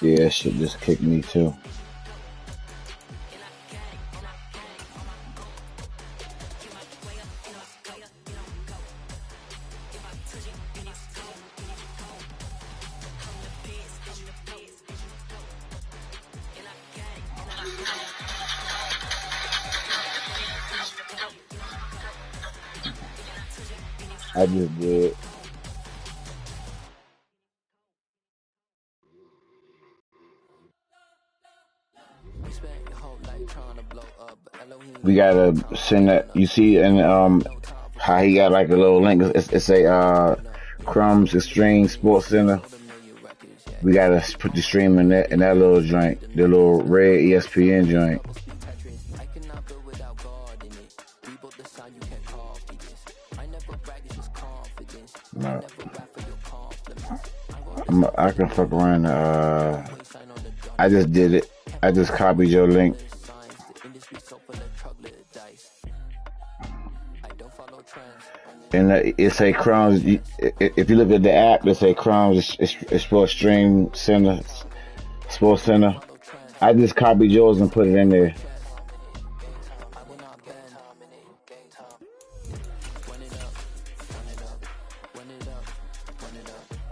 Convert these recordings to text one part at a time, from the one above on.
Yeah, that shit just kicked me too. I just did. We gotta send that. You see, and how he got like a little link. It's a Crumz Extreme Sports Center. We gotta put the stream in that little joint, the little red ESPN joint. No. I can fuck around. I just did it. I just copied your link. And it say Crumz. If you look at the app, it say Crumz. It's Sports Stream Center, Sports Center. I just copied yours and put it in there.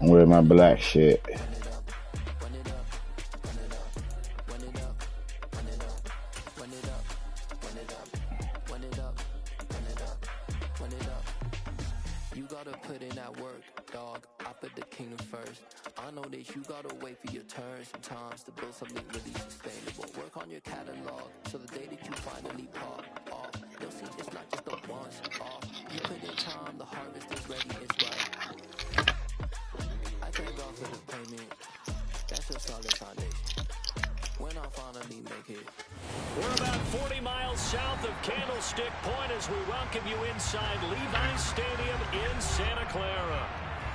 I'm wearing my black shit.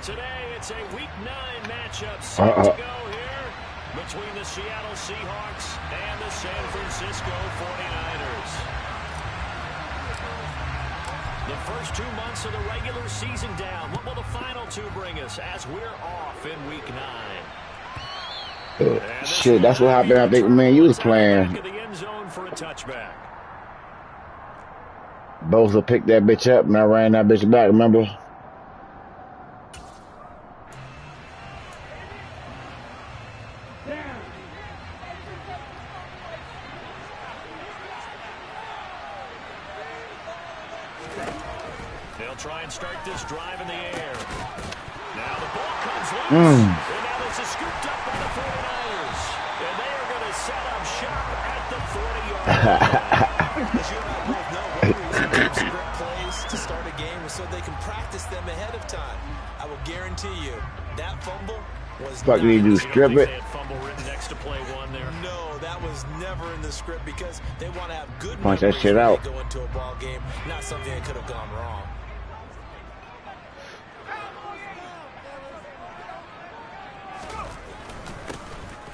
Today, it's a Week 9 matchup set to go here between the Seattle Seahawks and the San Francisco 49ers. The first 2 months of the regular season down. What will the final two bring us as we're off in Week 9? Shit, that's what happened. I think, man, you was playing. Bosa picked that bitch up, and I ran that bitch back, remember? They'll try and start this drive in the air. Now the ball comes loose. And now this is scooped up by the 49ers. And they are going to set up shop at the 40-yard line. As you and I both know, one reason they script plays to start a game is so they can practice them ahead of time. I will guarantee you, that fumble was Fuck, you do strip it. Fumble written next to play one there. No, that was never in the script because they want to have good punch that shit out. Go into a ball game, not something that could have gone wrong.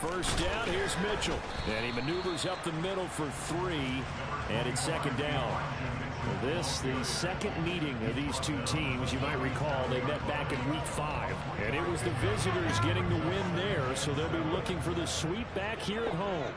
First down, here's Mitchell. And he maneuvers up the middle for 3. And it's second down. This, the second meeting of these two teams. You might recall they met back in Week 5. And it was the visitors getting the win there, so they'll be looking for the sweep back here at home.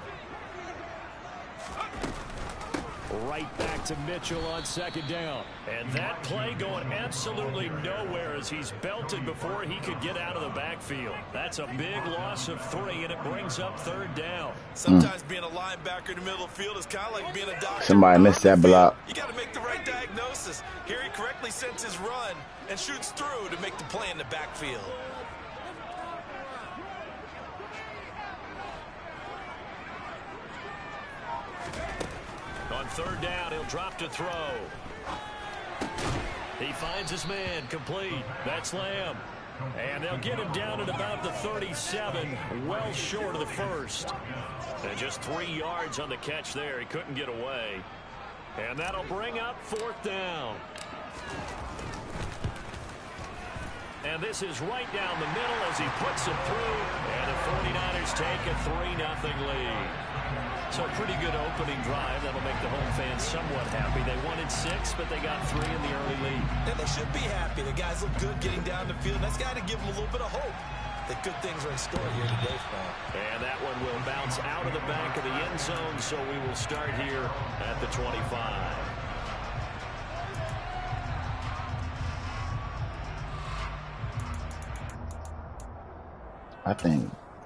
Right back to Mitchell on second down. And that play going absolutely nowhere as he's belted before he could get out of the backfield. That's a big loss of 3, and it brings up third down. Sometimes being a linebacker in the middle of the field is kind of like being a doctor. Somebody missed that block. You got to make the right diagnosis. Here he correctly sets his run and shoots through to make the play in the backfield. On third down, he'll drop to throw. He finds his man, complete. That's Lamb. And they'll get him down at about the 37, well short of the first. And just 3 yards on the catch there. He couldn't get away. And that'll bring up fourth down. And this is right down the middle as he puts it through. And the 49ers take a 3-0 lead. So a pretty good opening drive. That'll make the home fans somewhat happy. They wanted 6, but they got 3 in the early lead. And they should be happy. The guys look good getting down the field. That's got to give them a little bit of hope that good things are in store here today for them. And that one will bounce out of the back of the end zone, so we will start here at the 25.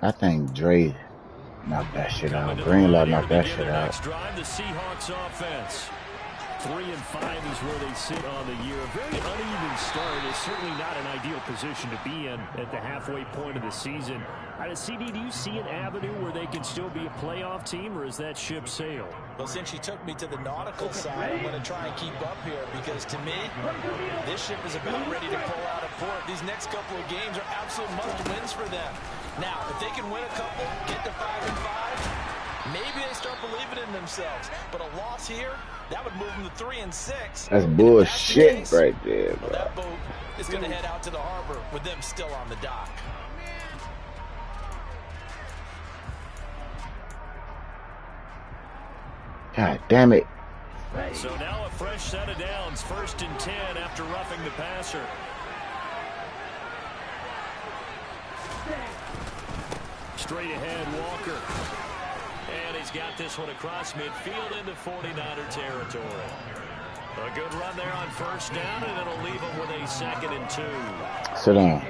I think Dre knocked that shit out. Greenlaw knocked that shit out. Next drive, the Seahawks offense. 3-5 is where they sit on the year. A very uneven start. It's certainly not an ideal position to be in at the halfway point of the season. CD, do you see an avenue where they can still be a playoff team, or is that ship sailed? Well, since you took me to the nautical side, I'm going to try and keep up here because, to me, this ship is about ready to pull out of port. These next couple of games are absolute must-wins for them. Now, if they can win a couple, get to 5-5, maybe they start believing in themselves. But a loss here, that would move them to 3-6. That's bullshit right there, bro. Well, that boat is going to head out to the harbor with them still on the dock. God damn it. So now a fresh set of downs. 1st and 10 after roughing the passer. Straight ahead, Walker. And he's got this one across midfield into 49er territory. A good run there on 1st down, and it'll leave him with a 2nd and 2. Sit down.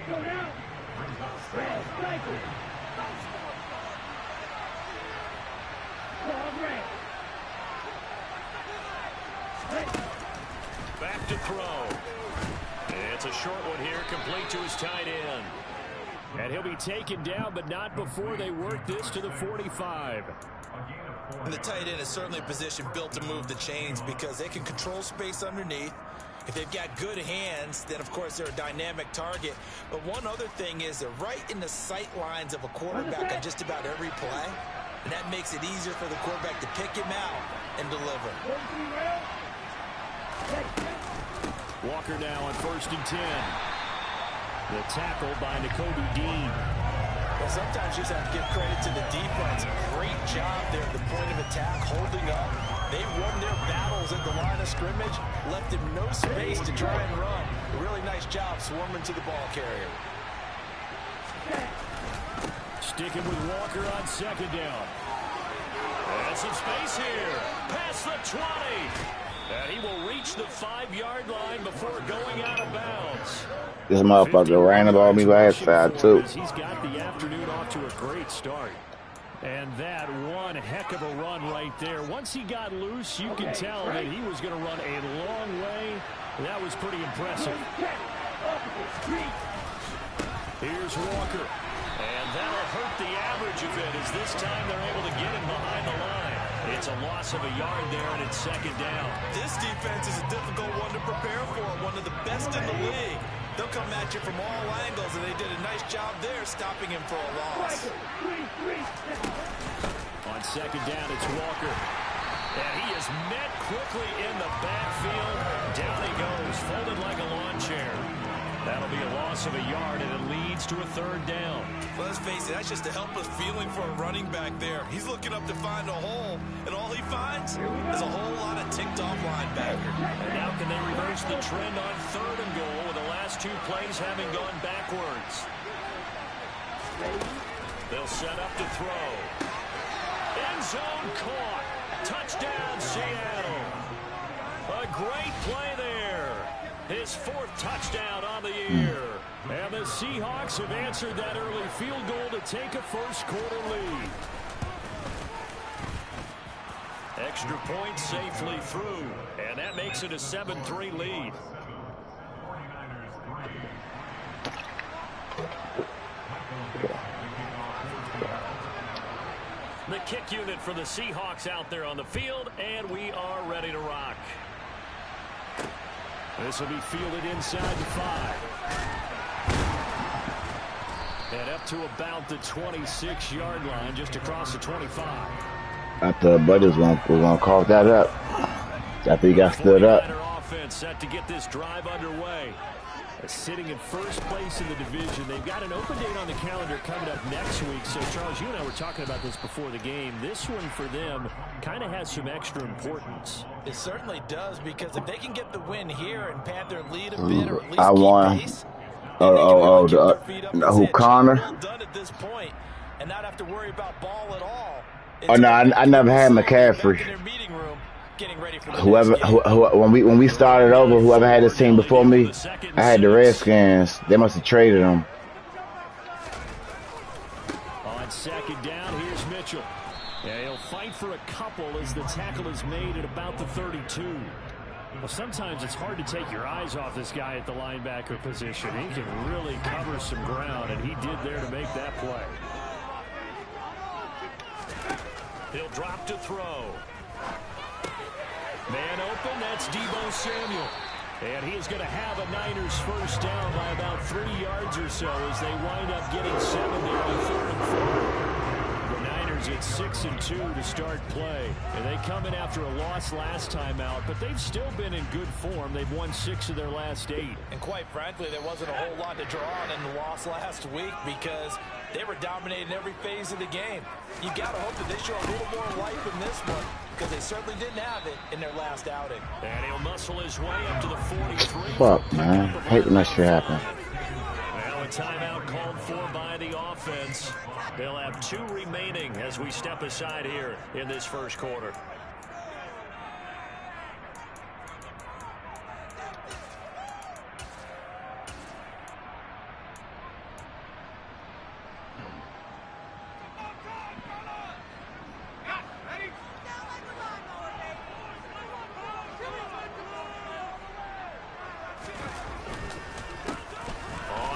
Back to throw. It's a short one here, complete to his tight end. And he'll be taken down, but not before they work this to the 45. And the tight end is certainly a position built to move the chains because they can control space underneath. If they've got good hands, then, of course, they're a dynamic target. But one other thing is they're right in the sight lines of a quarterback on just about every play. And that makes it easier for the quarterback to pick him out and deliver. Walker now on 1st and 10. The tackle by Nakobe Dean. Well, sometimes you just have to give credit to the defense. Great job there at the point of attack, holding up. They won their battles at the line of scrimmage, left him no space to try and run. A really nice job swarming to the ball carrier. Sticking with Walker on 2nd down. And some space here. Past the 20. And he will reach the 5-yard line before going out of bounds. This motherfucker ran about me last side, too. He's got the afternoon off to a great start. And that one heck of a run right there. Once he got loose, you can tell that he was going to run a long way. That was pretty impressive. Here's Walker. And that'll hurt the average a bit as this time they're able to get him behind the line. It's a loss of a yard there, and it's 2nd down. This defense is a difficult one to prepare for, one of the best in the league. They'll come at you from all angles, and they did a nice job there stopping him for a loss. On 2nd down, it's Walker. And he is met quickly in the backfield. Down he goes, folded like a lawn chair. That'll be a loss of a yard, and it leads to a 3rd down. Well, let's face it, that's just a helpless feeling for a running back there. He's looking up to find a hole, and all he finds is a whole lot of ticked-off linebacker. And now can they reverse the trend on 3rd and goal with the last 2 plays having gone backwards? They'll set up to throw. End zone caught. Touchdown, Seattle. A great play there. His 4th touchdown on the year. And the Seahawks have answered that early field goal to take a 1st quarter lead. Extra point safely through. And that makes it a 7-3 lead. The kick unit for the Seahawks out there on the field, and we are ready to rock. This will be fielded inside the 5. And up to about the 26-yard line, just across the 25. After Buddy's gonna cough that up. After he got stood up. Offense set to get this drive underway. Sitting in first place in the division. They've got an open date on the calendar coming up next week. So, Charles, you and I were talking about this before the game. This one for them kind of has some extra importance. It certainly does, because if they can get the win here and pad their lead a bit, or at least I won. pace, Who, Connor? Done at this point, and not have to worry about ball at all. Oh no, I never had McCaffrey. Whoever, when we started over, whoever had this team before me, I had the Redskins. They must have traded them. On second down, here's Mitchell. Yeah, he'll fight for a couple as the tackle is made at about the 32. Well, sometimes it's hard to take your eyes off this guy at the linebacker position. He can really cover some ground, and he did there to make that play. He'll drop to throw. Man open, that's Deebo Samuel. And he is going to have a Niners first down by about 3 yards or so as they wind up getting 7 there on 3rd and 4. The Niners at 6-2 to start play. And they come in after a loss last time out, but they've still been in good form. They've won 6 of their last 8. And quite frankly, there wasn't a whole lot to draw on in the loss last week because they were dominating every phase of the game. You got to hope that they show a little more life in this one, because they certainly didn't have it in their last outing. And he'll muscle his way up to the 43. Fuck, man. Hate when that shit happen. Well, a timeout called for by the offense. They'll have 2 remaining as we step aside here in this first quarter.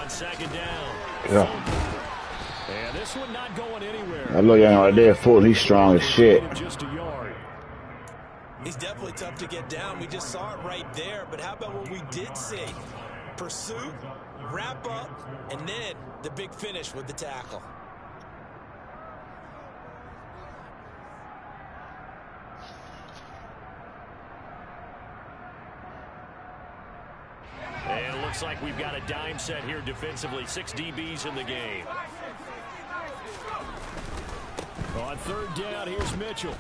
Second down. Yeah. And this one not going anywhere. That little young right there, full. He's strong as shit. Just a yard. He's definitely tough to get down. We just saw it right there. But how about what we did see? Pursuit, wrap up, and then the big finish with the tackle. And it looks like we've got a dime set here defensively. 6 DBs in the game. On 3rd down, here's Mitchell.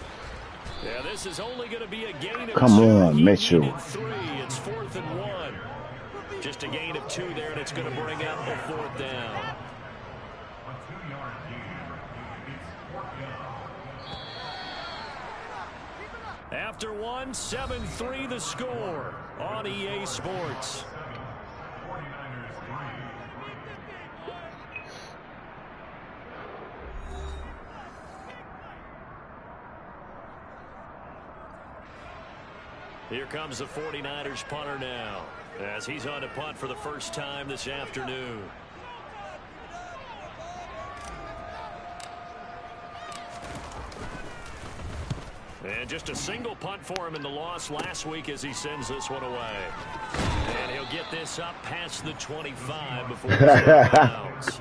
Yeah, this is only going to be a gain of 2. Come on, Mitchell. 3. It's 4th and 1. Just a gain of 2 there, and it's going to bring up a 4th down. After 1, 7-3 the score on EA Sports. Here comes the 49ers punter now, as he's on to punt for the first time this afternoon. And just a single punt for him in the loss last week as he sends this one away. And he'll get this up past the 25 before it's out.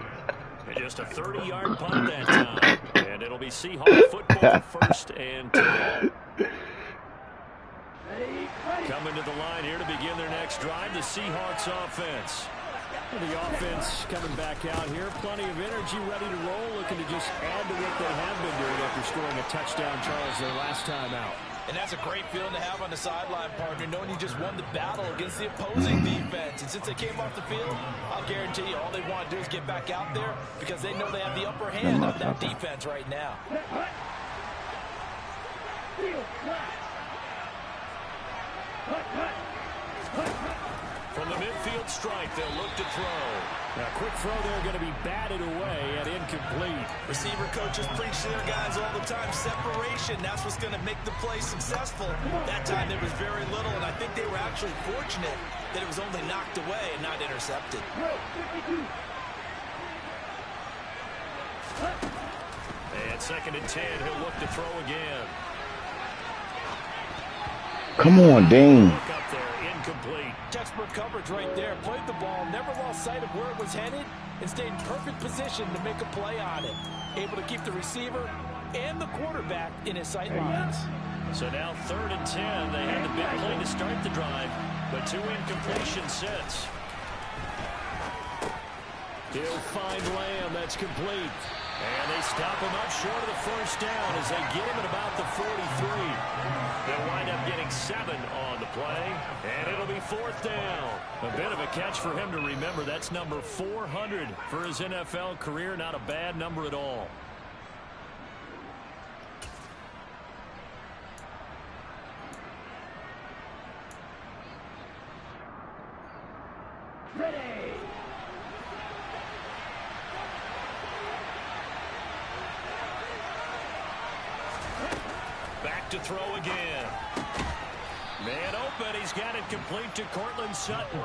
And just a 30-yard punt that time. And it'll be Seahawks football 1st and 10. Coming to the line here to begin their next drive, the Seahawks offense. The offense coming back out here, plenty of energy, ready to roll, looking to just add to what they have been doing after scoring a touchdown, Charles, their last time out. And that's a great feeling to have on the sideline, partner, knowing you just won the battle against the opposing defense. And since they came off the field, I'll guarantee you all they want to do is get back out there because they know they have the upper hand on that defense right now. From the midfield strike, they'll look to throw. Now, quick throw there going to be batted away and incomplete. Receiver coaches preach to their guys all the time. Separation, that's what's going to make the play successful. That time there was very little, and I think they were actually fortunate that it was only knocked away and not intercepted. And 2nd and 10, he'll look to throw again. Come on, Dean. Up there, incomplete. Textbook coverage right there. Played the ball, never lost sight of where it was headed, and stayed in perfect position to make a play on it. Able to keep the receiver and the quarterback in his sight lines. So now 3rd and 10. They had the big play to start the drive, but 2 incompletions since. He'll find Lamb. That's complete. And they stop him up short of the first down as they get him at about the 43. They'll wind up getting 7 on the play, and it'll be 4th down. A bit of a catch for him to remember. That's number 400 for his NFL career. Not a bad number at all. Back to throw again. Man open. He's got it complete to Cortland Sutton.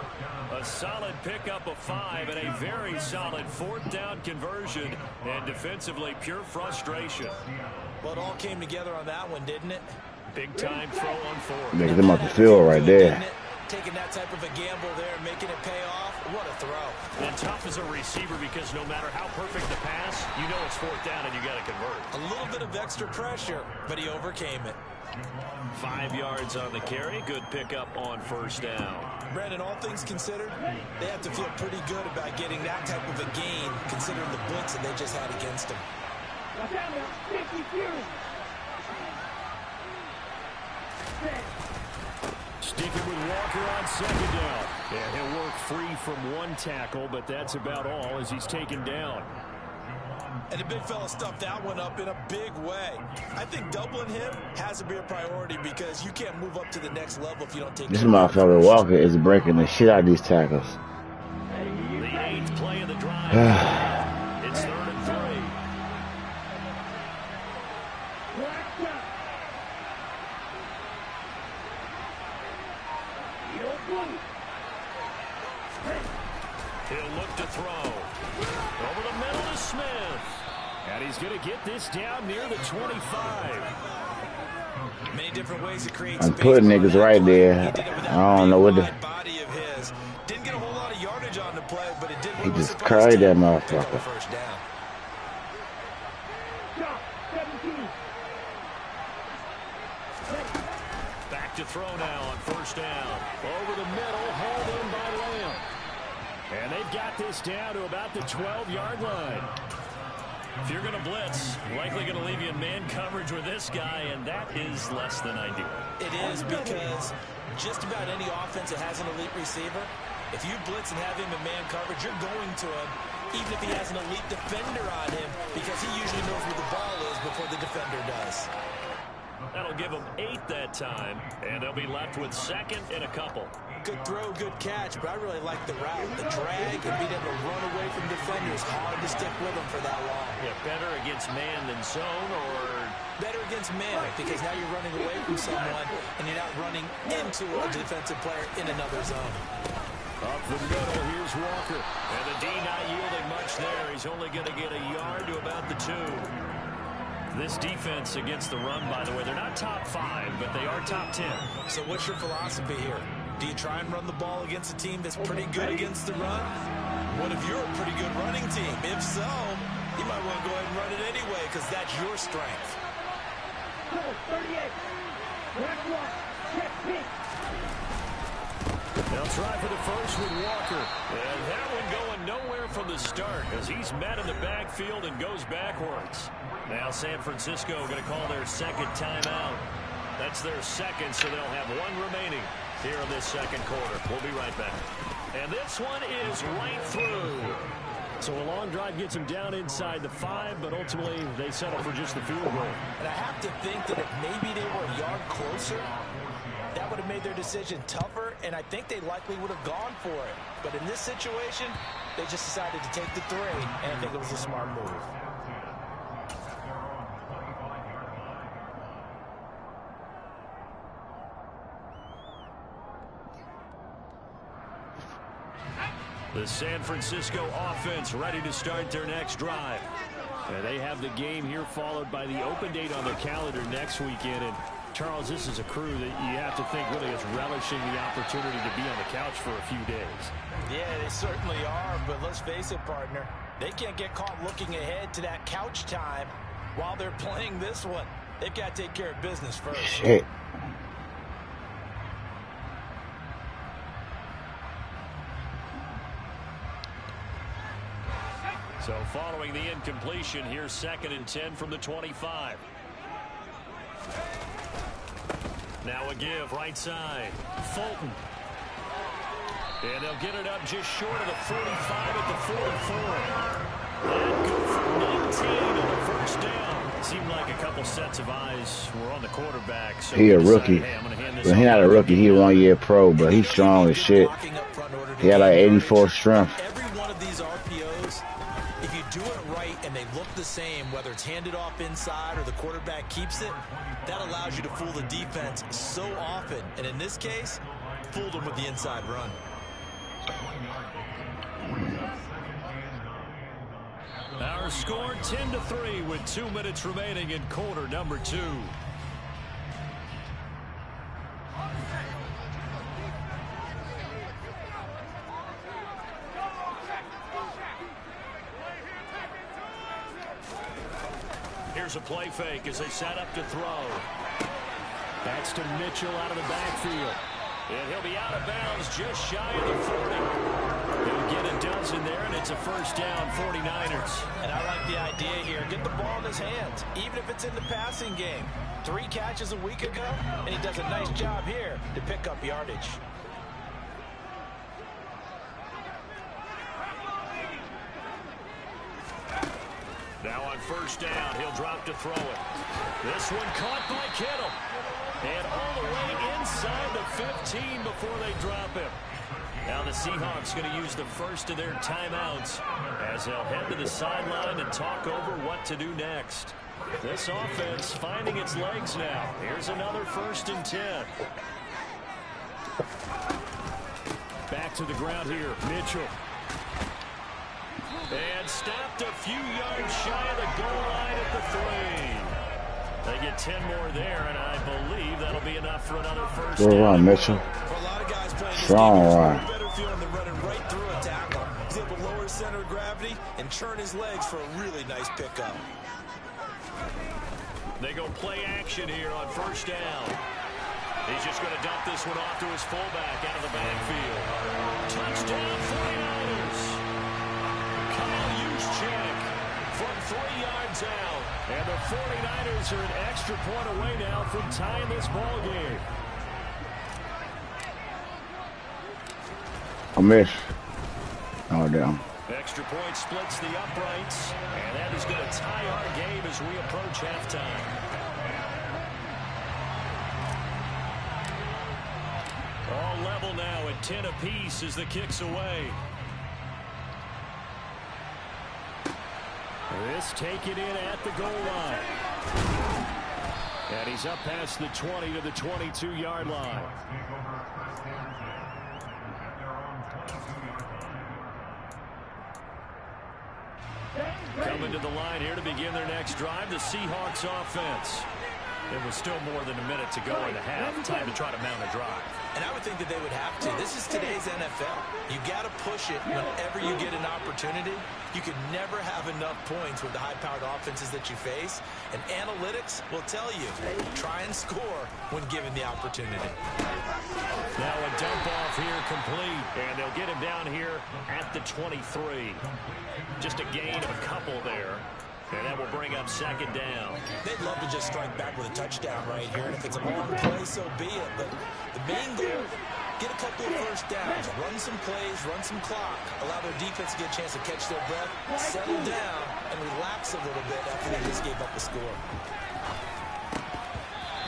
A solid pickup of 5 and a very solid 4th down conversion. And defensively, pure frustration. Well, it all came together on that one, didn't it? Big time throw on 4th. Make them up the field right there. Taking that type of a gamble there and making it pay off. What a throw. And tough as a receiver because no matter how perfect the pass, you know it's 4th down and you got to convert. A little bit of extra pressure, but he overcame it. 5 yards on the carry. Good pickup on 1st down. Brandon, all things considered, they have to feel pretty good about getting that type of a gain considering the blitz that they just had against them. Sticking with Walker on 2nd down. And he'll work free from 1 tackle, but that's about all as he's taken down. And the big fella stuffed that one up in a big way. I think doubling him has to be a priority because you can't move up to the next level if you don't take This motherfucker Walker is breaking the shit out of these tackles. The 8th play of the drive. It's 3rd and 3. He'll look to throw. Over the middle to Smith. And he's going to get this down near the 25. Many different ways to create I'm putting niggas right there. I don't know what the... body of his. Didn't get a whole lot of yardage on the play, but it did. He just carried that motherfucker. First down. Back to throw now on 1st down. Over the middle, hauled in by Lamb. And they've got this down to about the 12-yard line. If you're going to blitz, likely going to leave you in man coverage with this guy, and that is less than ideal. It is because just about any offense that has an elite receiver, if you blitz and have him in man coverage, you're going to him, even if he has an elite defender on him, because he usually knows where the ball is before the defender does. That'll give them 8 that time, and they'll be left with 2nd and a couple. Good throw, good catch, but I really like the route. The drag and being able to run away from defenders. Hard to stick with them for that long. Yeah, better against man than zone, or... Better against man, because now you're running away from someone, and you're not running into a defensive player in another zone. Up the middle, here's Walker. And the D not yielding much there. He's only going to get a yard to about the 2. This defense against the run, by the way, they're not top 5, but they are top 10. So what's your philosophy here? Do you try and run the ball against a team that's pretty good against the run? What if you're a pretty good running team? If so, you might want to go ahead and run it anyway because that's your strength. 38. They'll try for the first with Walker. And that one going nowhere from the start as he's met in the backfield and goes backwards. Now San Francisco going to call their 2nd timeout. That's their 2nd, so they'll have 1 remaining here in this 2nd quarter. We'll be right back. And this one is right through. So a long drive gets them down inside the 5, but ultimately they settle for just the field goal. And I have to think that if maybe they were a yard closer, that would have made their decision tougher, and I think they likely would have gone for it. But in this situation, they just decided to take the 3, and I think it was a smart move. The San Francisco offense ready to start their next drive. And they have the game here followed by the open date on their calendar next weekend. And Charles, this is a crew that you have to think really is relishing the opportunity to be on the couch for a few days. Yeah, they certainly are, but let's face it, partner. They can't get caught looking ahead to that couch time while they're playing this one. They've got to take care of business first. Shit. So following the incompletion, here's 2nd and 10 from the 25. Now a give right side. Fulton. And they'll get it up just short of the 45 at the 44. And good for 19 on the first down. Seemed like a couple sets of eyes were on the quarterback. So he a rookie. hey, Well, he's not a rookie. He a 1 year pro, but he's strong as shit. He had like 84 strength. Every one of these RPOs, if you do it right and they look the same, whether it's handed off inside or the quarterback keeps it, that allows you to fool the defense so often. And in this case, fooled them with the inside run. Our score 10-3 with 2 minutes remaining in quarter number 2. Here's a play fake as they set up to throw. That's to Mitchell out of the backfield. And he'll be out of bounds just shy of the 40. He'll get a dozen there, and it's a first down, 49ers. And I like the idea here. Get the ball in his hands, even if it's in the passing game. 3 catches a week ago, and he does a nice job here to pick up yardage. Now on first down, he'll drop to throw it. This one caught by Kittle. And all the way inside the 15 before they drop him. Now the Seahawks going to use the first of their timeouts as they'll head to the sideline and talk over what to do next. This offense finding its legs now. Here's another 1st and 10. Back to the ground here, Mitchell. And stopped a few yards shy of the goal line at the 3. They get 10 more there, and I believe that'll be enough for another first down. Good run, Mitchell. For a lot of guys playing this Strong game, run. better feeling than running right through a tackle. He's able to lower his center of gravity and churn his legs for a really nice pickup. They go play action here on first down. He's just going to dump this one off to his fullback out of the backfield. Touchdown 49ers. Kyle Juszczyk from 3 yards out. And the 49ers are an extra point away now from tying this ball game. A miss. Oh, damn. Extra point splits the uprights. And that is going to tie our game as we approach halftime. All level now at 10 apiece as the kick's away. This taken in at the goal line. And he's up past the 20 to the 22-yard line. Coming to the line here to begin their next drive, the Seahawks offense. There was still more than a minute to go in the half. Time to try to mount a drive. And I would think that they would have to. This is today's NFL. You got to push it whenever you get an opportunity. You can never have enough points with the high-powered offenses that you face. And analytics will tell you, try and score when given the opportunity. Now a dump off here complete. And they'll get him down here at the 23. Just a gain of a couple there. And that will bring up 2nd down. They'd love to just strike back with a touchdown right here. And if it's a long play, so be it. But the main goal, get a couple of first downs, run some plays, run some clock, allow their defense to get a chance to catch their breath, settle down, and relax a little bit after they just gave up the score.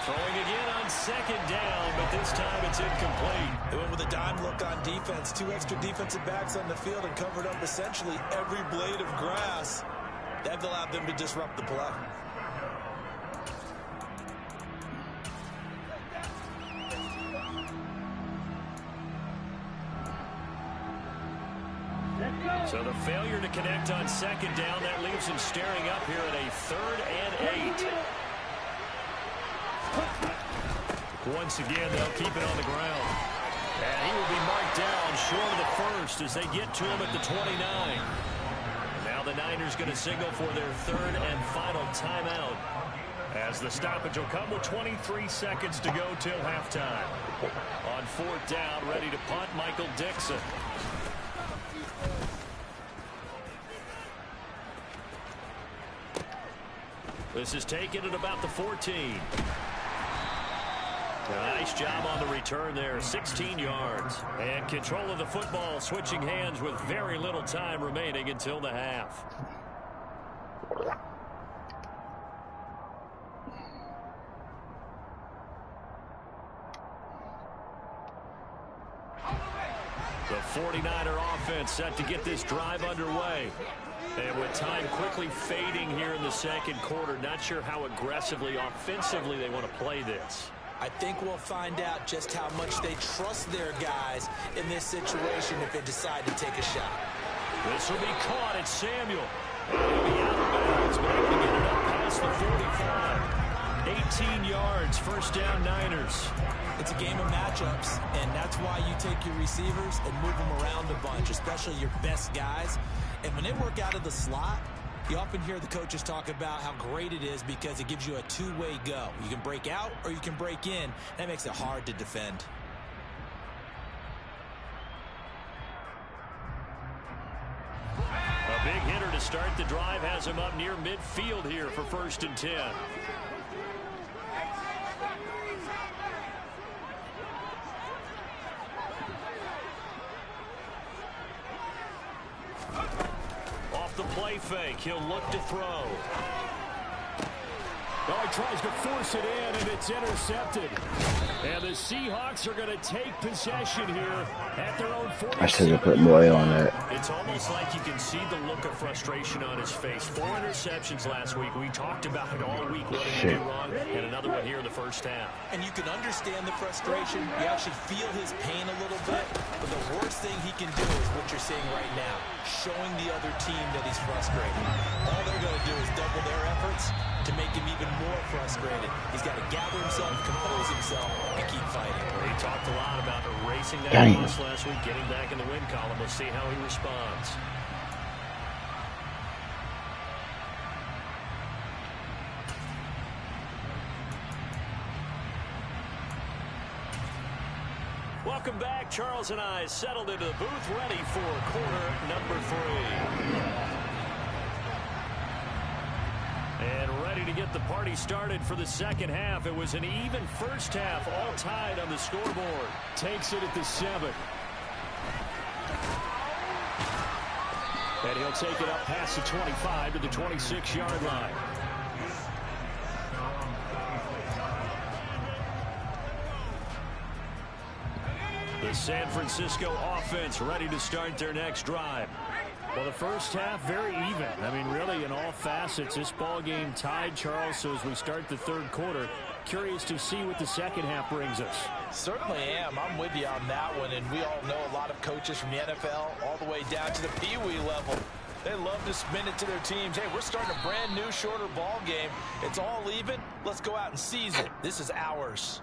Throwing again on 2nd down, but this time it's incomplete. They went with a dime look on defense. 2 extra defensive backs on the field and covered up essentially every blade of grass. That allowed them to disrupt the play. So the failure to connect on 2nd down, that leaves him staring up here at a 3rd and 8. Once again, they'll keep it on the ground. And he will be marked down short of the first as they get to him at the 29. The Niners going to signal for their 3rd and final timeout as the stoppage will come with 23 seconds to go till halftime. On 4th down, ready to punt, Michael Dixon. This is taken at about the 14. Nice job on the return there, 16 yards. And control of the football, switching hands with very little time remaining until the half. The 49er offense set to get this drive underway. And with time quickly fading here in the second quarter, not sure how aggressively, offensively they want to play this. I think we'll find out just how much they trust their guys in this situation if they decide to take a shot. This will be caught. It's Samuel. And he'll be out of bounds, but able to get it up past the 45. 18 yards, first down Niners. It's a game of matchups, and that's why you take your receivers and move them around a bunch, especially your best guys. And when they work out of the slot, you often hear the coaches talk about how great it is because it gives you a two-way go. You can break out or you can break in. That makes it hard to defend. A big hitter to start the drive has him up near midfield here for 1st and 10. Off the play fake, he'll look to throw. Oh, he tries to force it in, and it's intercepted. And the Seahawks are going to take possession here at their own 46. I should have put more on that. It's almost like you can see the look of frustration on his face. 4 interceptions last week. We talked about it all week, what he did wrong, and another one here in the first half. And you can understand the frustration. You actually feel his pain a little bit. But the worst thing he can do is what you're seeing right now, showing the other team that he's frustrated. All they're going to do is double their efforts to make him even more frustrated. He's got to gather himself, compose himself, and keep fighting. Well, he talked a lot about erasing that loss last week, getting back in the win column. We'll see how he responds. Welcome back. Charles and I settled into the booth, ready for quarter number 3. And ready to get the party started for the second half. It was an even first half, all tied on the scoreboard. Takes it at the 7. And he'll take it up past the 25 to the 26-yard line. The San Francisco offense ready to start their next drive. Well, the first half, very even. I mean, really, in all facets, this ball game tied, Charles. So as we start the third quarter, curious to see what the second half brings us. Certainly am. I'm with you on that one. And we all know a lot of coaches from the NFL all the way down to the Pee-wee level. They love to spin it to their teams. Hey, we're starting a brand new, shorter ball game. It's all even. Let's go out and seize it. This is ours.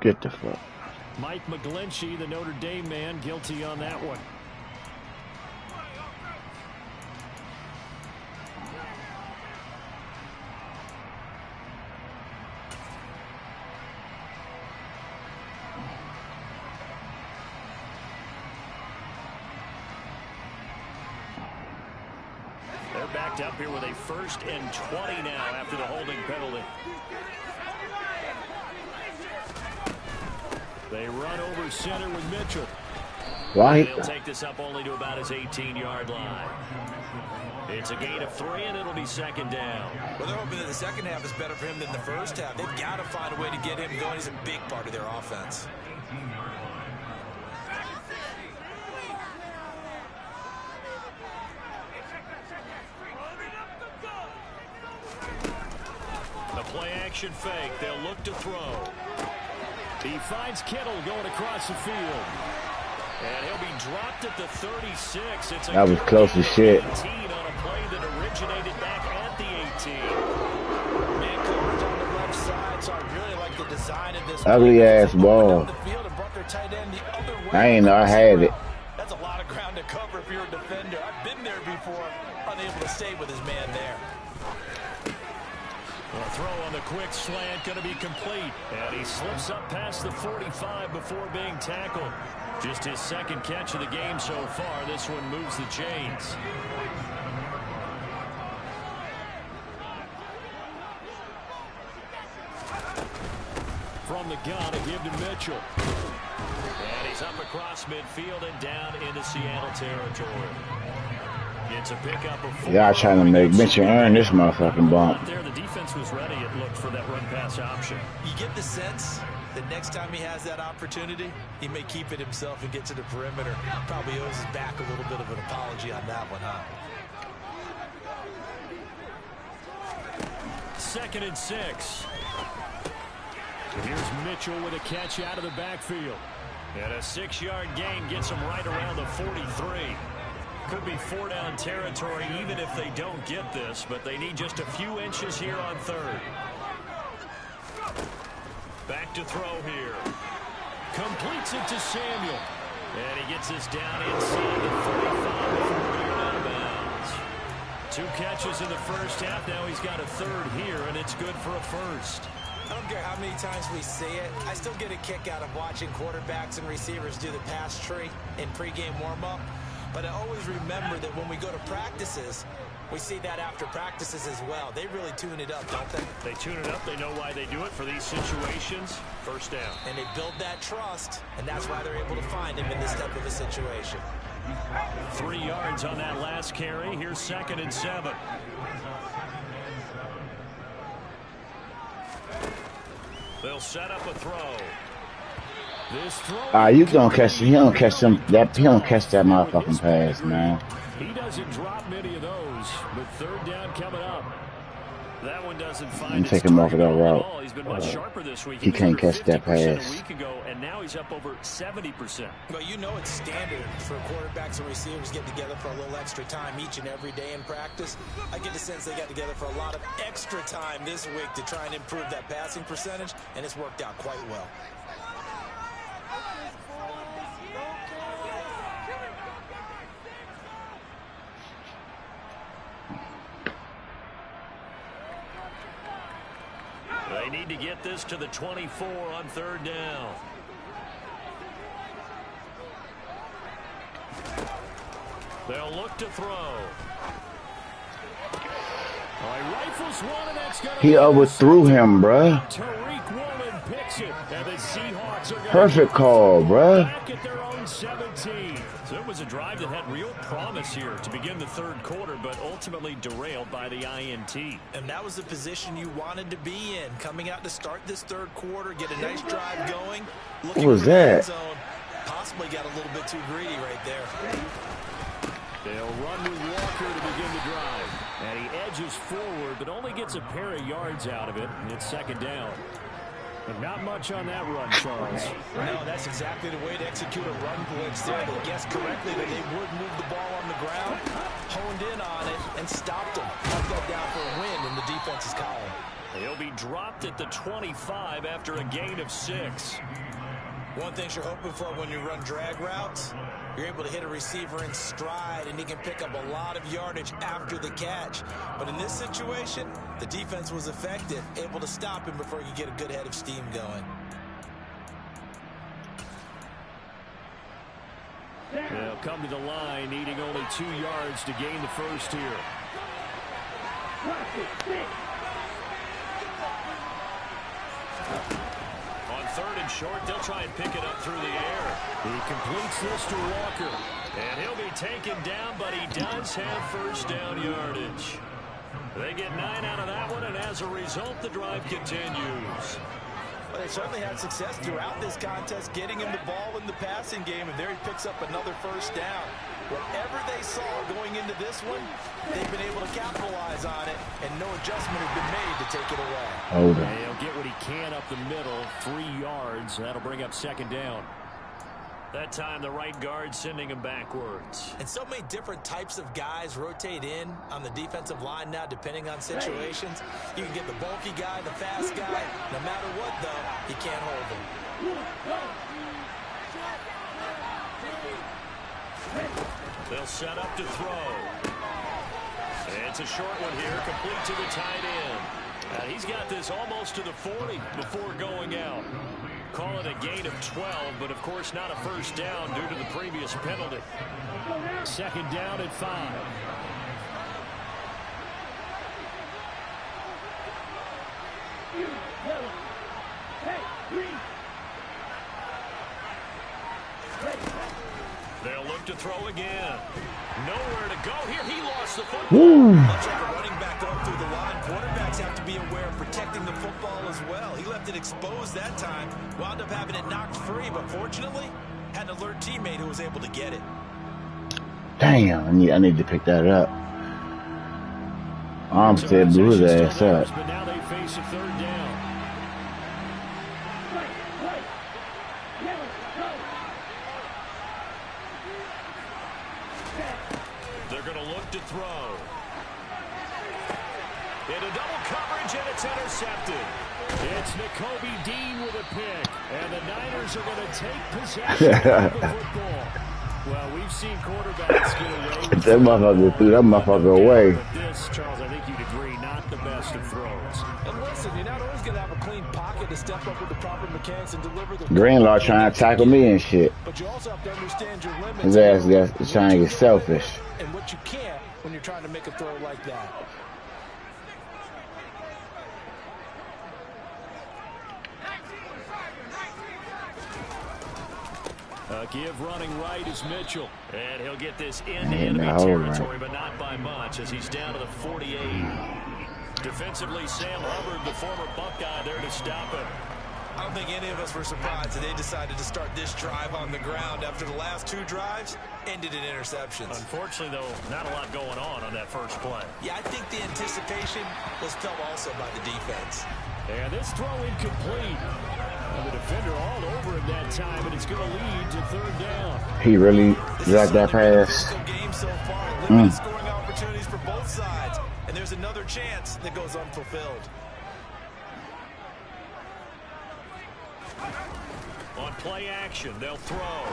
Get the fuck. Mike McGlinchey, the Notre Dame man, guilty on that one. They're backed up here with a 1st and 20 now after the holding penalty. They run over center with Mitchell. Why? They'll take this up only to about his 18-yard line. It's a gain of 3, and it'll be second down. Well, they're hoping that the second half is better for him than the first half. They've got to find a way to get him going. He's a big part of their offense. The play-action fake. They'll look to throw. He finds Kittle going across the field. And he'll be dropped at the 36. It's a That was close as shit. 18 on a play that originated back at the 18. Man coverage on the left side, so I really like the design of this. Ugly ass ball. I ain't know I had it. That's a lot of ground to cover if you're a defender. I've been there before, unable to stay with his man there. Well, throw on the quick slant going to be complete. And he slips up past the 45 before being tackled. Just his second catch of the game so far. This one moves the chains. shotgun and give to Mitchell. And he's up across midfield and down into Seattle territory. It's a pickup of 4. Y'all trying to make Mitchell earn this motherfucking bump. There, the defense was ready. It looked for that run-pass option. You get the sense that next time he has that opportunity, he may keep it himself and get to the perimeter. Probably owes his back a little bit of an apology on that one, huh? 2nd and 6. Here's Mitchell with a catch out of the backfield. And a 6-yard gain gets him right around the 43. Could be 4-down territory even if they don't get this, but they need just a few inches here on 3rd. Back to throw here. Completes it to Samuel. And he gets this down inside the 35 before being out of bounds. 2 catches in the first half. Now he's got a 3rd here, and it's good for a 1st. I don't care how many times we see it. I still get a kick out of watching quarterbacks and receivers do the pass tree in pregame warm-up. But I always remember that when we go to practices, we see that after practices as well. They really tune it up, don't they? They tune it up. They know why they do it for these situations. 1st down. And they build that trust, and that's why they're able to find him in this type of a situation. 3 yards on that last carry. Here's 2nd and 7. They'll set up a throw. This throw. You don't catch. He don't catch them. He don't catch that motherfucking pass, man. He doesn't drop many of those, but 3rd down coming up. That one doesn't find. And take him off of that route. He's been much sharper this week. He can't catch that pass. A week ago, and now he's up over 70%. Well, you know it's standard for quarterbacks and receivers to get together for a little extra time each and every day in practice. I get the sense they got together for a lot of extra time this week to try and improve that passing percentage, and it's worked out quite well. They need to get this to the 24 on 3rd down. They'll look to throw. Rifles one, and that's gonna He overthrew him, bruh. Tariq Woolen picks it, and the Seahawks are Perfect call, bruh. back at their own 17. So it was a drive that had real promise here to begin the 3rd quarter, but ultimately derailed by the INT. And that was the position you wanted to be in, coming out to start this 3rd quarter, get a nice drive going. What was that? Zone, possibly got a little bit too greedy right there. They'll run with Walker to begin the drive. And he edges forward, but only gets a pair of yards out of it. And it's 2nd down. But not much on that run, Charles. No, that's exactly the way to execute a run blitz there. They guessed correctly that they would move the ball on the ground, honed in on it, and stopped them. Marked that down for a win in the defense's column. He'll be dropped at the 25 after a gain of 6. One thing you're hoping for when you run drag routes, you're able to hit a receiver in stride, and he can pick up a lot of yardage after the catch. But in this situation, the defense was effective, able to stop him before he could get a good head of steam going. They'll come to the line, needing only 2 yards to gain the 1st here. On 3rd and short, they'll try and pick it up through the air. He completes this to Walker. And he'll be taken down, but he does have 1st down yardage. They get 9 out of that one, and as a result, the drive continues. Well, they certainly had success throughout this contest, getting him the ball in the passing game, and there he picks up another 1st down. Whatever they saw going into this one, they've been able to capitalize on it, and no adjustment has been made to take it away. He'll get what he can up the middle, 3 yards. That'll bring up 2nd down. That time, the right guard sending him backwards. And so many different types of guys rotate in on the defensive line now, depending on situations. You can get the bulky guy, the fast guy. No matter what, though, you can't hold him. They'll set up to throw. And it's a short one here, complete to the tight end. And he's got this almost to the 40 before going out. Call it a gain of 12, but of course not a 1st down due to the previous penalty. 2nd down at 5. They'll look to throw again. Nowhere to go here. He lost the football. Woo. Much like a running back going through the line, quarterbacks have to be aware of protecting the football as well. He left it exposed that time, wound up having it knocked free, but fortunately, had an alert teammate who was able to get it. Damn, I need to pick that up. Armstead blew his ass up. But now they face a third down. They're going to look to throw. Into double coverage, and it's intercepted. It's Nakobe Dean with a pick, and the Niners are going to take possession of the football. Well, we've seen quarterbacks get away with That motherfucker threw that motherfucker away. But this, Charles, I think you'd agree, not the best of throws. And listen, you're not always going to have a clean pocket to step up with the proper mechanics and deliver the Greenlaw trying to tackle me and shit. But you also have to understand your limits. His ass is trying to get selfish. And what you can't when you're trying to make a throw like that. Give running right is Mitchell. And he'll get this into enemy territory, but not by much as he's down to the 48. Defensively, Sam Hubbard, the former Buckeye, there to stop it. I don't think any of us were surprised that they decided to start this drive on the ground after the last two drives ended in interceptions. Unfortunately, though, not a lot going on that first play. Yeah, I think the anticipation was felt also by the defense. And this throw incomplete. And the defender all over him that time, and it's going to lead to third down. He really dropped that pass. Game so far, limited scoring opportunities for both sides, and there's another chance that goes unfulfilled. On play action, they'll throw.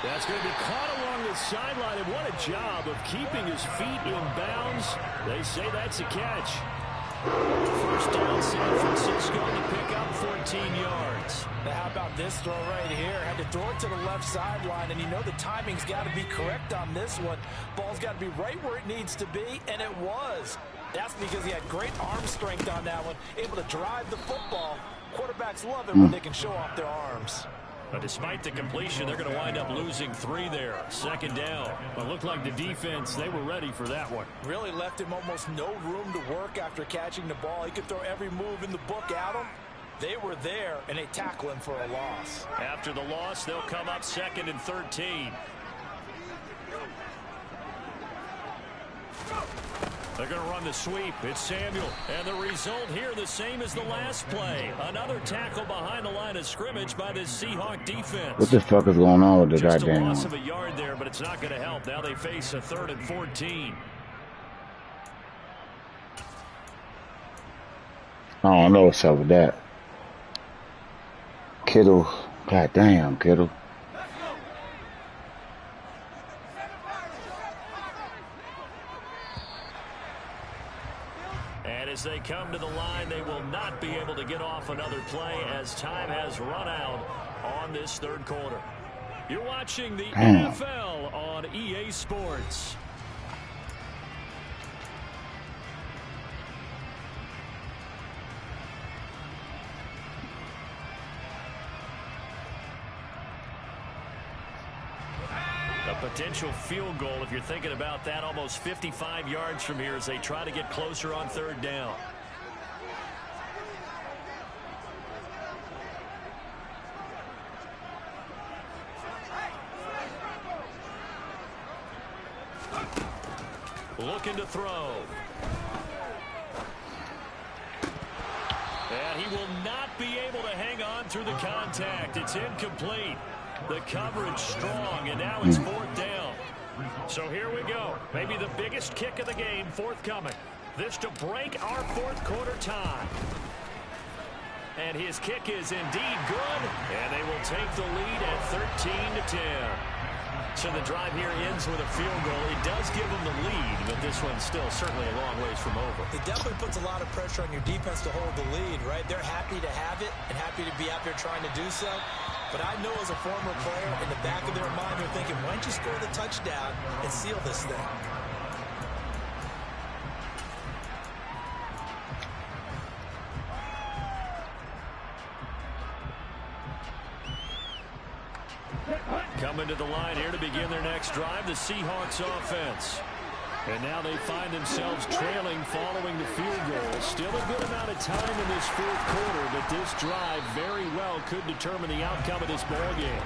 That's going to be caught along the sideline, and what a job of keeping his feet in bounds. They say that's a catch. First down, San Francisco to pick up 14 yards. Now how about this throw right here? Had to throw it to the left sideline, and you know the timing's got to be correct on this one. Ball's got to be right where it needs to be, and it was. That's because he had great arm strength on that one, able to drive the football. Quarterbacks love it when they can show off their arms. But despite the completion, they're going to wind up losing 3 there. Second down. It looked like the defense, they were ready for that one. Really left him almost no room to work after catching the ball. He could throw every move in the book at him. They were there, and they tackle him for a loss. After the loss, they'll come up 2nd and 13. They're going to run the sweep. It's Samuel. And the result here, the same as the last play. Another tackle behind the line of scrimmage by this Seahawk defense. What the fuck is going on with the Just goddamn? a loss of a yard there, but it's not going to help. Now they face a 3rd and 14. I don't know what's up with that. Kittle. Goddamn, Kittle. And as they come to the line, they will not be able to get off another play as time has run out on this 3rd quarter. You're watching the NFL on EA Sports. A potential field goal, if you're thinking about that, almost 55 yards from here as they try to get closer on 3rd down. Looking to throw. And he will not be able to hang on through the contact. It's incomplete. The coverage strong, and now it's 4th down. So here we go. Maybe the biggest kick of the game forthcoming. This to break our 4th quarter tie. And his kick is indeed good, and they will take the lead at 13-10. So the drive here ends with a field goal. It does give them the lead, but this one's still certainly a long ways from over. It definitely puts a lot of pressure on your defense to hold the lead, right? They're happy to have it and happy to be out there trying to do so. But I know as a former player, in the back of their mind, they're thinking, why don't you score the touchdown and seal this thing? Coming to the line here to begin their next drive, the Seahawks offense. And now they find themselves trailing following the field goal. Still a good amount of time in this fourth quarter, but this drive very well could determine the outcome of this ball game.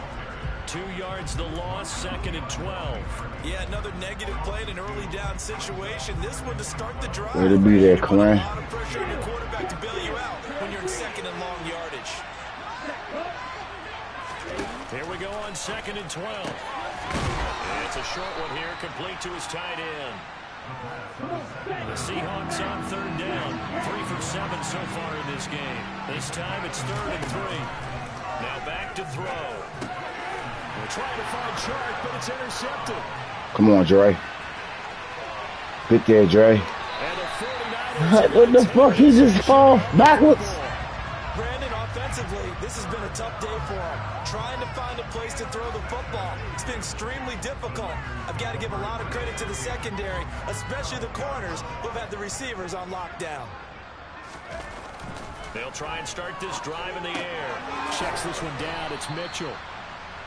2 yards the loss, 2nd and 12. Yeah, another negative play in an early down situation. This one to start the drive. Way to be there, You put Crumz. a lot of pressure on your quarterback to bail you out when you're in 2nd and long yardage. Here we go on 2nd and 12. It's a short one here, complete to his tight end. The Seahawks on 3rd down. 3 for 7 so far in this game. This time it's 3rd and 3. Now back to throw. They're trying to find Chark, but it's intercepted. Come on, Dre. Get there, Dre. And the 49ers What the fuck? He just fall backwards. Brandon, offensively, this has been a tough day for him. Trying to find a place to throw the football. It's been extremely difficult. I've got to give a lot of credit to the secondary, especially the corners who've had the receivers on lockdown. They'll try and start this drive in the air. Checks this one down. It's Mitchell.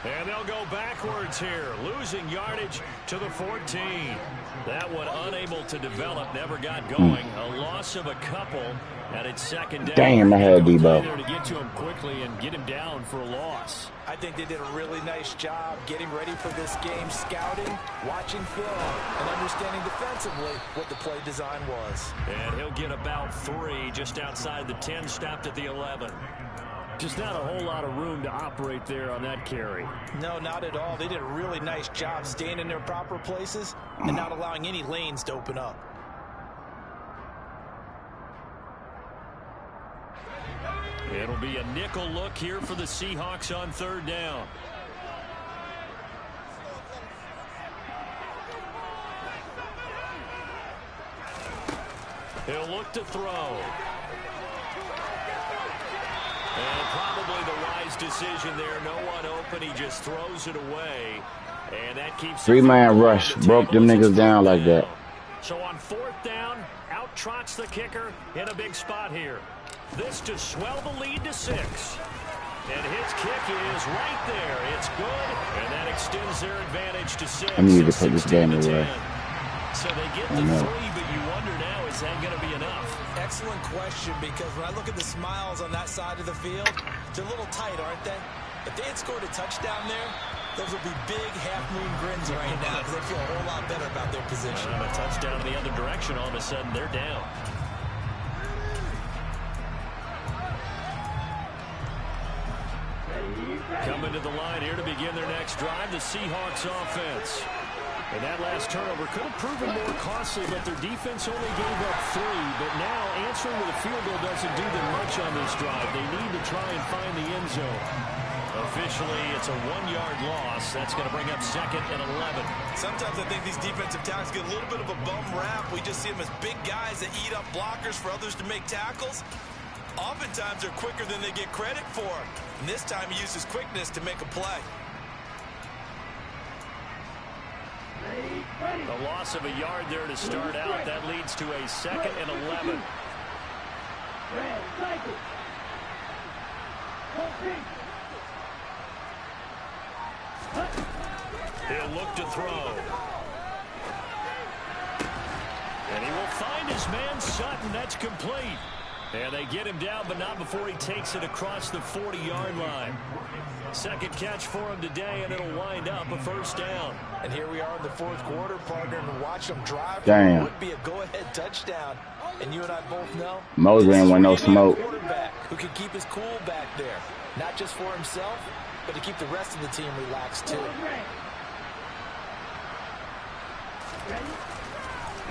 And they'll go backwards here, losing yardage to the 14. That one unable to develop, never got going. A loss of a couple, and it's 2nd down. Damn, I had Debo. There to get to him quickly and get him down for a loss. I think they did a really nice job getting ready for this game, scouting, watching film, and understanding defensively what the play design was. And he'll get about 3 just outside the 10, stopped at the 11. Just not a whole lot of room to operate there on that carry. No, not at all. They did a really nice job staying in their proper places and not allowing any lanes to open up. It'll be a nickel look here for the Seahawks on 3rd down. He'll look to throw. And probably the wise decision there. No one open. He just throws it away. And that keeps 3-man rush. Broke them niggas down like that. So on 4th down, out trots the kicker in a big spot here. This to swell the lead to 6. And his kick is right there. It's good. And that extends their advantage to 6. I need to put this game away. So they get the 3, but you wonder now, is that going to be enough? Excellent question, because when I look at the smiles on that side of the field, they're a little tight, aren't they? If they had scored a touchdown there, those would be big half-moon grins right now because they feel a whole lot better about their position. A touchdown the other direction, all of a sudden they're down. Coming to the line here to begin their next drive, the Seahawks offense. And that last turnover could have proven more costly, but their defense only gave up 3. But now answering with a field goal doesn't do them much on this drive. They need to try and find the end zone. Officially, it's a 1-yard loss. That's going to bring up 2nd and 11. Sometimes I think these defensive tackles get a little bit of a bum rap. We just see them as big guys that eat up blockers for others to make tackles. Oftentimes, they're quicker than they get credit for. And this time, he uses quickness to make a play. A loss of a yard there to start out. That leads to a 2nd and 11. He'll look to throw. And he will find his man Sutton. That's complete. And they get him down, but not before he takes it across the 40-yard line. 2nd catch for him today, and it'll wind up a 1st down. And here we are in the 4th quarter, partner, and watch them drive. Damn. It would be a go-ahead touchdown. And you and I both know Moses ain't want no smoke. Quarterback who can keep his cool back there, not just for himself, but to keep the rest of the team relaxed too.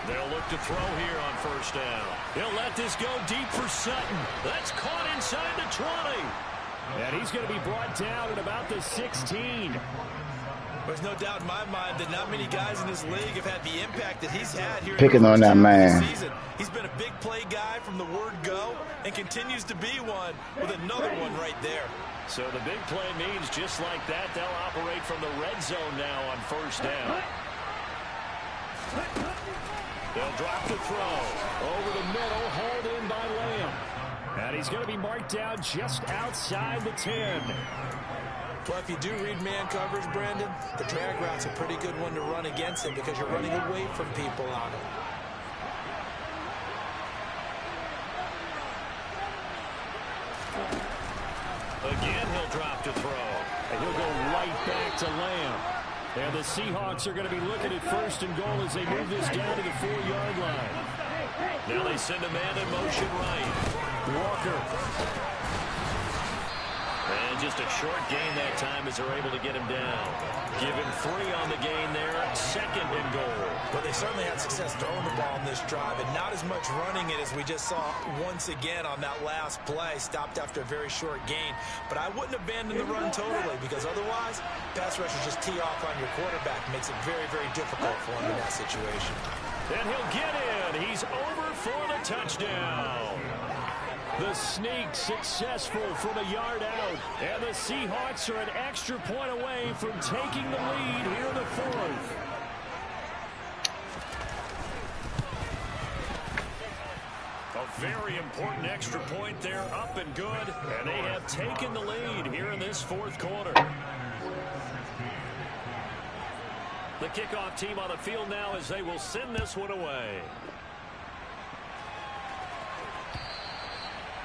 They'll look to throw here on 1st down. He'll let this go deep for Sutton. That's caught inside the 20. And he's going to be brought down at about the 16. There's no doubt in my mind that not many guys in this league have had the impact that he's had here. Picking on that man. He's been a big play guy from the word go and continues to be one with another one right there. So the big play means just like that, they'll operate from the red zone now on 1st down. They'll drop the throw. Over the middle, hauled in by Lamb. And he's going to be marked down just outside the 10. Well, if you do read man coverage, Brandon, the drag route's a pretty good one to run against it because you're running away from people on it. Again, he'll drop to throw. And he'll go right back to Lamb. And the Seahawks are going to be looking at 1st and goal as they move this down to the 4-yard line. Now they send a man in motion right. Walker. And just a short gain that time as they're able to get him down. Give him 3 on the gain there. 2nd and goal. But they certainly had success throwing the ball in this drive and not as much running it as we just saw once again on that last play. Stopped after a very short gain. But I wouldn't abandon the run totally because otherwise, pass rushers just tee off on your quarterback. Makes it very, very difficult for him in that situation. And he'll get in. He's over for the touchdown. The sneak successful from a yard out. And the Seahawks are an extra point away from taking the lead here in the 4th. A very important extra point there, up and good. And they have taken the lead here in this 4th quarter. The kickoff team on the field now as they will send this one away.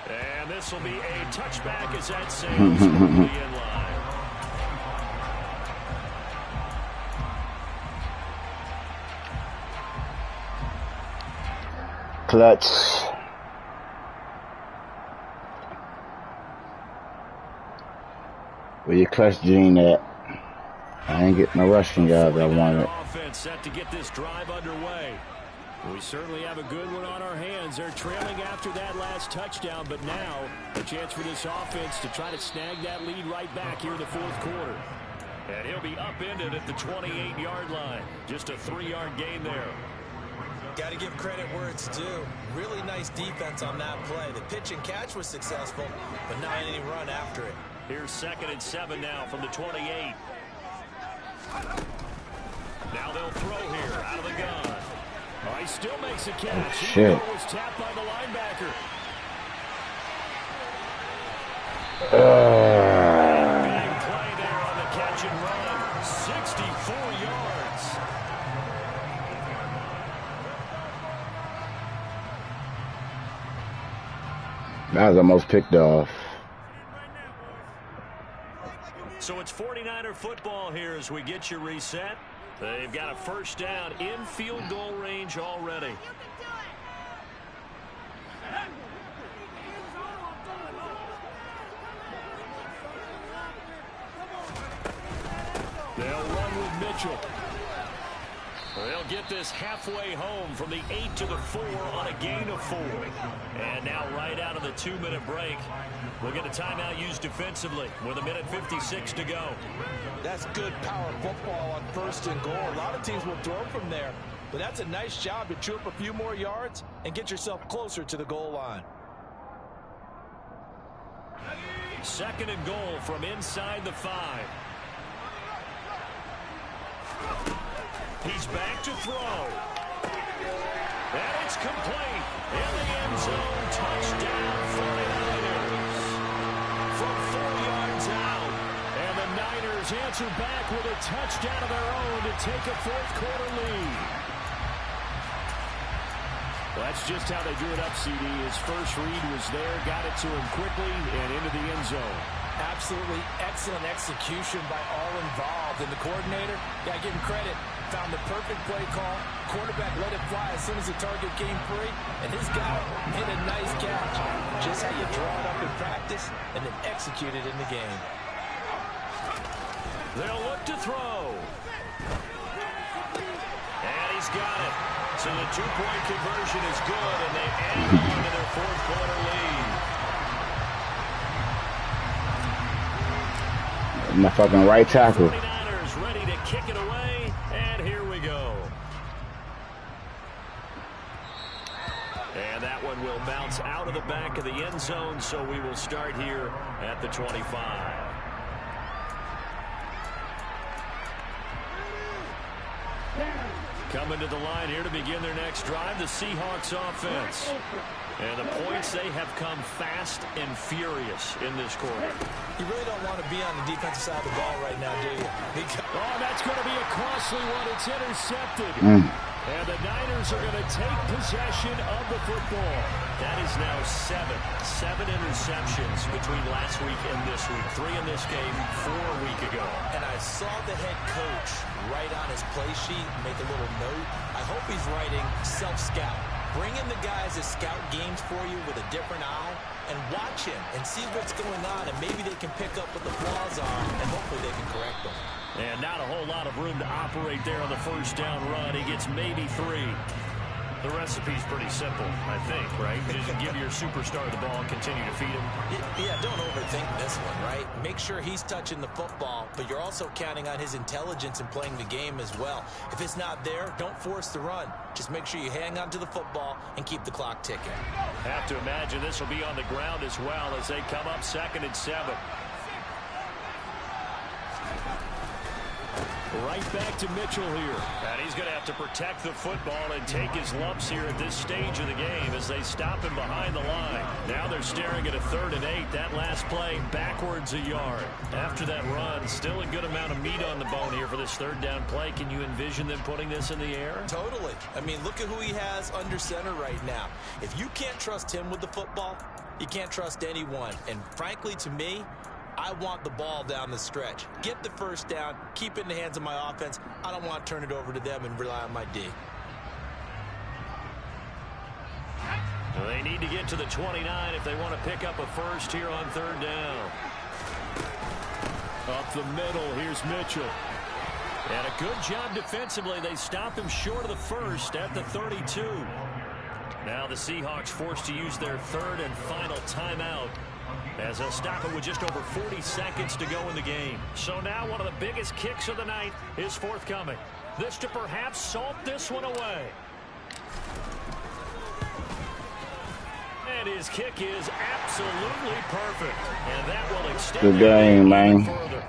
And this will be a touchback as that sails over the end line. Clutch. Where your clutch gene at? I ain't getting the rushing guys I wanted. Offense set to get this drive underway. We certainly have a good one on our hands. They're trailing after that last touchdown, but now a chance for this offense to try to snag that lead right back here in the 4th quarter. And he'll be upended at the 28-yard line. Just a 3-yard gain there. Got to give credit where it's due. Really nice defense on that play. The pitch and catch was successful, but not any run after it. Here's 2nd and 7 now from the 28. Now they'll throw here out of the gun. Oh, he still makes a catch. Shit. He was tapped by the linebacker. Big play there on the catch and run. 64 yards. That was almost picked off. So it's 49er football here as we get you reset. They've got a 1st down in field goal range already. They'll run with Mitchell. They'll get this halfway home from the 8 to the 4 on a gain of 4. And now right out of the 2-minute break, we'll get a timeout used defensively with 1:56 to go. That's good power football on 1st and goal. A lot of teams will throw from there, but that's a nice job to chew up a few more yards and get yourself closer to the goal line. 2nd and goal from inside the 5. He's back to throw. And it's complete. In the end zone, touchdown 49ers. From 4 yards out. And the Niners answer back with a touchdown of their own to take a 4th quarter lead. Well, that's just how they drew it up, CD. His first read was there, got it to him quickly, and into the end zone. Absolutely excellent execution by all involved. And the coordinator, got to give him credit, found the perfect play call. Quarterback let it fly as soon as the target came free. And his guy hit a nice catch. Just how you draw it up in practice and then execute it in the game. They'll look to throw. And he's got it. So the 2-point conversion is good, and they add on to their 4th quarter lead. My fucking right tackle. 49ers ready to kick it away, and here we go. And that one will bounce out of the back of the end zone, so we will start here at the 25. Coming to the line here to begin their next drive, the Seahawks offense. And the points, they have come fast and furious in this quarter. You really don't want to be on the defensive side of the ball right now, do you? Oh, that's going to be a costly one. It's intercepted. And the Niners are going to take possession of the football. That is now seven interceptions between last week and this week. 3 in this game, 4 a week ago. And I saw the head coach write on his play sheet, make a little note. I hope he's writing self-scout. Bring in the guys that scout games for you with a different eye and watch him and see what's going on, and maybe they can pick up what the flaws are, and hopefully they can correct them. And not a whole lot of room to operate there on the first down run. He gets maybe 3. The recipe's pretty simple, I think, right? Just give your superstar the ball and continue to feed him. Yeah, don't overthink this one, right? Make sure he's touching the football, but you're also counting on his intelligence in playing the game as well. If it's not there, don't force the run. Just make sure you hang on to the football and keep the clock ticking. Have to imagine this will be on the ground as well as they come up 2nd and 7. Right back to Mitchell here. And he's going to have to protect the football and take his lumps here at this stage of the game as they stop him behind the line. Now they're staring at a 3rd and 8. That last play backwards a yard. After that run, still a good amount of meat on the bone here for this 3rd down play. Can you envision them putting this in the air? Totally. I mean, look at who he has under center right now. If you can't trust him with the football, you can't trust anyone. And frankly, to me, I want the ball down the stretch. Get the first down, keep it in the hands of my offense. I don't want to turn it over to them and rely on my D. Well, they need to get to the 29 if they want to pick up a first here on 3rd down. Up the middle, here's Mitchell. And a good job defensively. They stop him short of the first at the 32. Now the Seahawks forced to use their 3rd and final timeout, as they'll stop it with just over 40 seconds to go in the game. So now one of the biggest kicks of the night is forthcoming. This to perhaps salt this one away. And his kick is absolutely perfect. And that will extend the game, man. Further.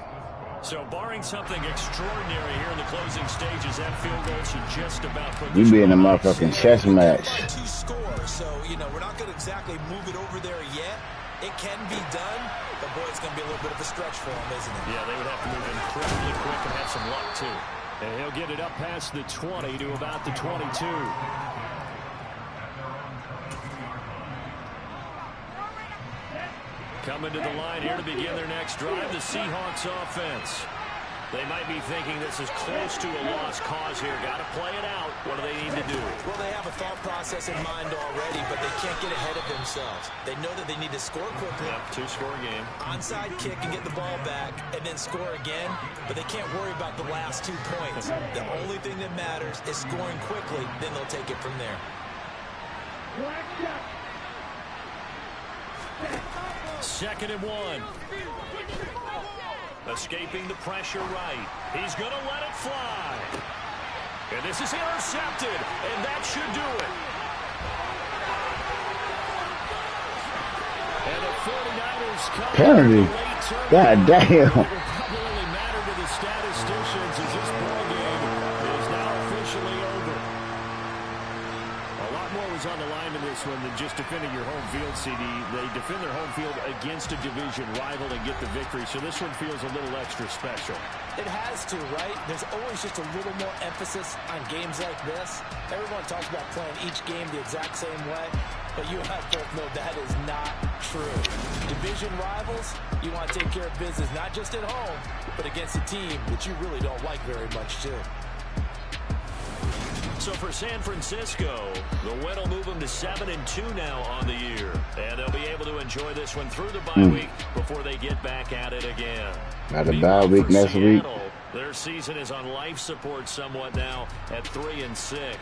So barring something extraordinary here in the closing stages, that field goal should just about put You be in a motherfucking chess match. 2 scores, so, we're not going to exactly move it over there yet. It can be done, but boy, it's going to be a little bit of a stretch for him, isn't it? Yeah, they would have to move incredibly quick and have some luck, too. And he'll get it up past the 20 to about the 22. Coming to the line here to begin their next drive, the Seahawks offense. They might be thinking this is close to a lost cause here. Got to play it out. What do they need to do? Well, they have a thought process in mind already, but they can't get ahead of themselves. They know that they need to score quickly. Yep, 2-score game. Onside kick and get the ball back and then score again, but they can't worry about the last 2 points. The only thing that matters is scoring quickly, then they'll take it from there. 2nd and 1. Escaping the pressure right. He's going to let it fly. And this is intercepted, and that should do it. And the 49ers come Penalty. God damn. It will probably only matter to the statisticians as this ball game is now officially over. A lot more was on the line in this one than just defending your home field, CD. They defend their home field against a division rival and get the victory, so this one feels a little extra special. It has to, right? There's always just a little more emphasis on games like this. Everyone talks about playing each game the exact same way, but you and I both know that is not true. Division rivals, you want to take care of business not just at home, but against a team that you really don't like very much, too. So for San Francisco, the win will move them to 7-2 now on the year. And they'll be able to enjoy this one through the bye week before they get back at it again. Not a bye week next week. Their season is on life support somewhat now at 3-6.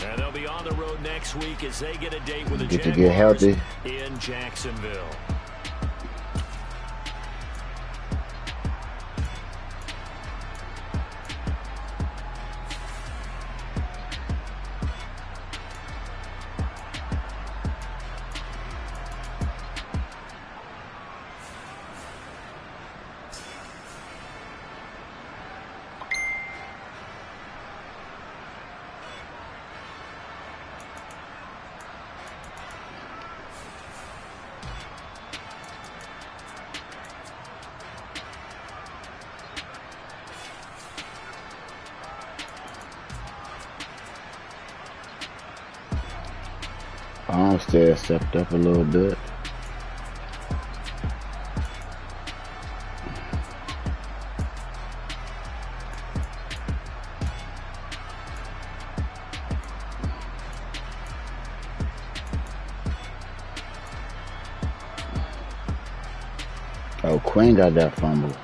And they'll be on the road next week as they get a date with the Get to Jaguars get healthy in Jacksonville. Armstead stepped up a little bit. Oh, Quinn got that fumble.